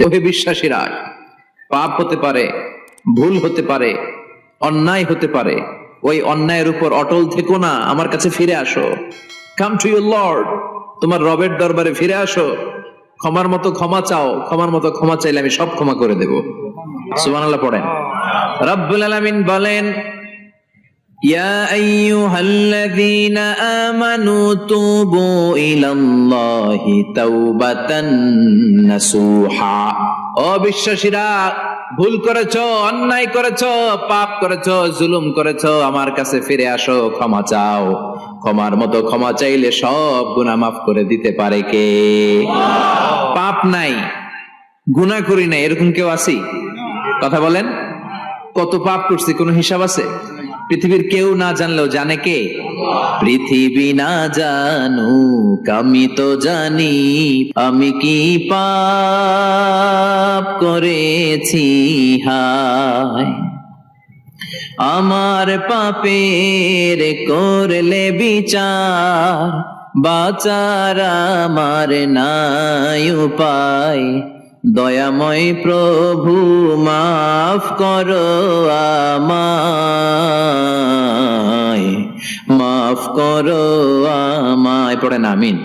ওহে বিশ্বাসীরা, পাপ হতে পারে, ভুল হতে পারে, অন্যায় হতে পারে, ওই অন্যায়ের উপর অটল থেকো না, আমার কাছে ফিরে আসো। কাম টু ইউর লর্ড, তোমার রবের দরবারে ফিরে আসো, ক্ষমার মতো ক্ষমা চাও, ক্ষমার মতো ক্ষমা চাইলে আমি সব ক্ষমা করে দেব। সুবহানাল্লাহ পড়েন। রব্বুল আলামিন বলেন, ইয়া আইয়ুহাল্লাযীনা আমানু তুবু ইলাল্লাহি তাওবাতান নাসুহা। ও বিশ্বাসীরা, ভুল করেছো, অন্যায় করেছো, পাপ করেছো, জুলুম করেছো, আমার কাছে ফিরে আসো, ক্ষমা চাও। ক্ষমার মতো ক্ষমা চাইলে সব গুনাহ মাফ করে দিতে পারে কে? পাপ নাই, গুনাহ করি নাই, এরকম কেউ আছি? কথা বলেন। কত পাপ করছি, কোনো হিসাব আছে? পৃথিবীর কেউ না জানলেও জানে কে? পৃথিবী না জানুক আমি তো জানি, আমি কি পাপ করেছি হায়। আমার পাপের করলে বিচার, বাঁচার আমার নাই উপায়। দয়াময় প্রভু মাফ করো আমায়, মাফ করো আমায়। পড়েন আমিন।